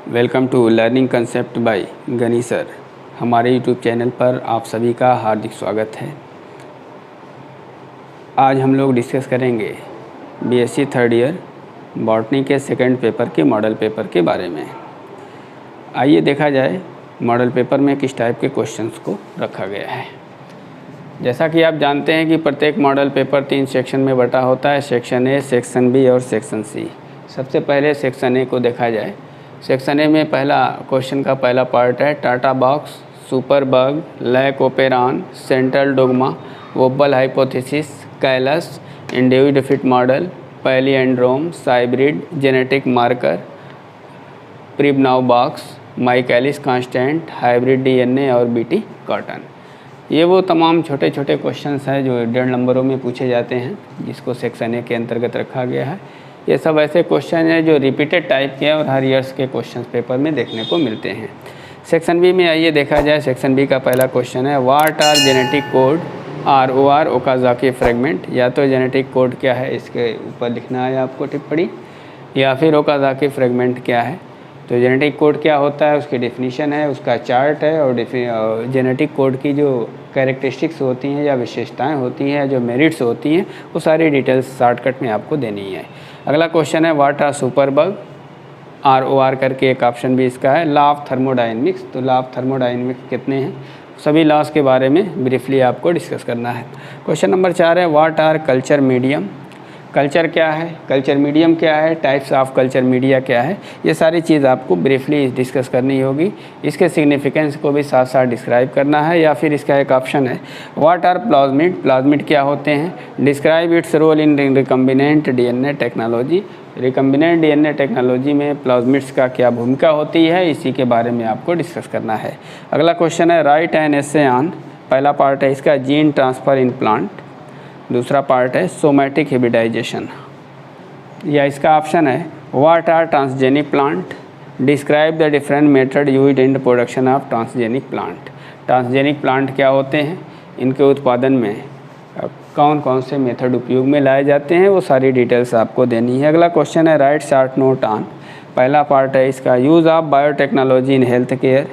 Welcome to learning concept by Ghani sir. हमारे YouTube channel पर आप सभी का हार्दिक स्वागत है। आज हम लोग डिस्कस करेंगे बीएससी थर्ड ईयर बॉटनी के सेकंड पेपर के मॉडल पेपर के बारे में। आइए देखा जाए मॉडल पेपर में किस टाइप के क्वेश्चंस को रखा गया है। जैसा कि आप जानते हैं कि प्रत्येक मॉडल पेपर 3 सेक्शन में बटा होता है, सेक्शन ए, सेक्शन बी और सेक्शन सी। सबसे पहले सेक्शन ए को देखा जाए। सेक्शन ए में पहला क्वेश्चन का पहला पार्ट है TATA box, super bug, lac operon, central dogma, wobble hypothesis, callus, induced fit model, palindrome, cybrid, genetic marker, Pribnow box, Michaelis constant, hybrid DNA और बीटी कॉटन। ये वो तमाम छोटे छोटे क्वेश्चंस हैं जो 1.5 नंबरों में पूछे जाते हैं, जिसको सेक्शन ए के अंतर्गत रखा गया है। ये सब ऐसे क्वेश्चन हैं जो रिपीटेड टाइप के और हर ईयर्स के क्वेश्चन पेपर में देखने को मिलते हैं। सेक्शन बी में आइए देखा जाए। सेक्शन बी का पहला क्वेश्चन है what are genetic code ROR Okazaki fragment. या तो जेनेटिक कोड क्या है इसके ऊपर लिखना है आपको टिप्पणी, या फिर ओकाज़की फ्रेगमेंट क्या है। तो जेनेटिक कोड क्या होता है, उसकी डेफिनीशन है, उसका चार्ट है, और जेनेटिक कोड की जो कैरेक्टरिस्टिक्स होती हैं या विशेषताएं होती हैं, जो मेरिट्स होती हैं, वो सारी डिटेल्स शॉर्टकट में आपको देनी है। अगला क्वेश्चन है what are super bug, ROR करके एक ऑप्शन भी इसका है। लॉ ऑफ थर्मोडायनेमिक्स, तो लॉ ऑफ थर्मोडायनेमिक्स कितने हैं, सभी लॉस के बारे में ब्रीफली आपको डिस्कस करना है। क्वेश्चन नंबर 4 है what our culture medium. Culture क्या है, कल्चर मीडियम क्या है, टाइप्स ऑफ कल्चर मीडिया क्या है, ये सारी चीज़ आपको ब्रीफली डिस्कस करनी होगी। इसके सिग्निफिकेंस को भी साथ साथ डिस्क्राइब करना है। या फिर इसका एक ऑप्शन है व्हाट आर प्लाज्मिड, प्लाज्मिड क्या होते हैं, describe its role in recombinant DNA technology. Recombinant DNA technology में प्लाज्मिड्स का क्या भूमिका होती है, इसी के बारे में आपको डिस्कस करना है। अगला क्वेश्चन है राइट एन एसे ऑन। पहला पार्ट है इसका जीन ट्रांसफ़र इन प्लांट, दूसरा पार्ट है सोमैटिक हिब्रिडाइजेशन। या इसका ऑप्शन है what are transgenic plant, describe the different method used in production of transgenic plant. Transgenic plant क्या होते हैं, इनके उत्पादन में कौन कौन से मेथड उपयोग में लाए जाते हैं, वो सारी डिटेल्स आपको देनी है। अगला क्वेश्चन है राइट शॉर्ट नोट ऑन। पहला पार्ट है इसका use of biotechnology in health care,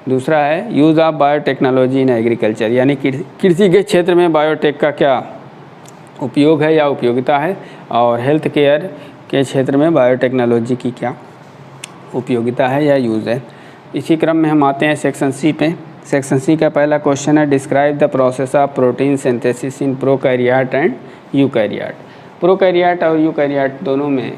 दूसरा है use of biotechnology in agriculture, यानी कृषि के क्षेत्र में बायोटेक का क्या उपयोग है या उपयोगिता है, और हेल्थ केयर के क्षेत्र में बायोटेक्नोलॉजी की क्या उपयोगिता है या यूज़ है। इसी क्रम में हम आते हैं सेक्शन सी पे। सेक्शन सी का पहला क्वेश्चन है describe the process of protein synthesis in prokaryote and eukaryote. Prokaryote और यूकैरियोट दोनों में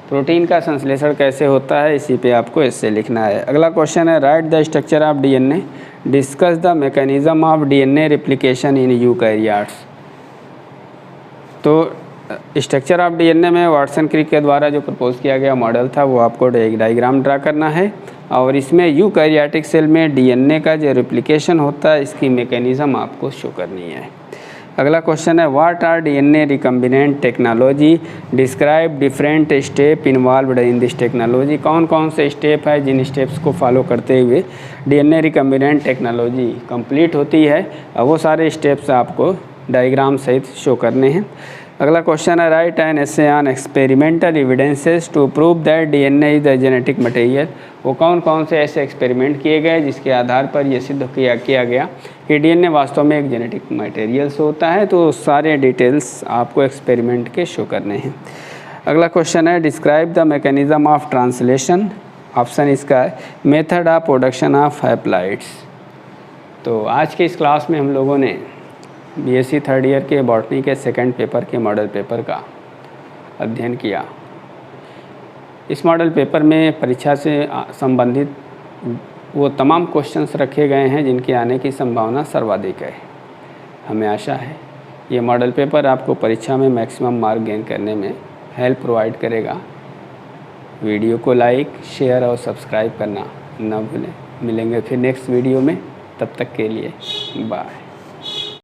प्रोटीन का संश्लेषण कैसे होता है, इसी पे आपको इससे लिखना है। अगला क्वेश्चन है right the structure of DNA, discuss the mechanism of DNA replication in eukaryotes. तो स्ट्रक्चर ऑफ डीएनए में वाटसन क्रिक के द्वारा जो प्रपोज किया गया मॉडल था, वो आपको डायग्राम ड्रा करना है, और इसमें यूकैरियोटिक सेल में डीएनए का जो रेप्लिकेशन होता है, इसकी मैकेनिज्म आपको शो करनी है। अगला क्वेश्चन है what are DNA recombinant technology, describe different step involved in this technology. कौन कौन से स्टेप है, जिन स्टेप्स को फॉलो करते हुए डीएनए रिकम्बिनेंट टेक्नोलॉजी कंप्लीट होती है, वो सारे स्टेप्स आपको डायग्राम सहित शो करने हैं। अगला क्वेश्चन है write an essay on experimental evidences to prove that DNA is the genetic material. वो कौन कौन से ऐसे एक्सपेरिमेंट किए गए जिसके आधार पर ये सिद्ध किया गया कि डीएनए वास्तव में एक जेनेटिक मटेरियल से होता है। तो सारे डिटेल्स आपको एक्सपेरिमेंट के शो करने हैं। अगला क्वेश्चन है describe the mechanism of translation. Option इसका है method of production of haploids. तो आज के इस क्लास में हम लोगों ने बीएससी थर्ड ईयर के बॉटनी के सेकंड पेपर के मॉडल पेपर का अध्ययन किया। इस मॉडल पेपर में परीक्षा से संबंधित वो तमाम क्वेश्चंस रखे गए हैं जिनके आने की संभावना सर्वाधिक है। हमें आशा है ये मॉडल पेपर आपको परीक्षा में मैक्सिमम मार्क गेन करने में हेल्प प्रोवाइड करेगा। वीडियो को लाइक, शेयर और सब्सक्राइब करना न भूलें। मिलेंगे फिर नेक्स्ट वीडियो में, तब तक के लिए बाय।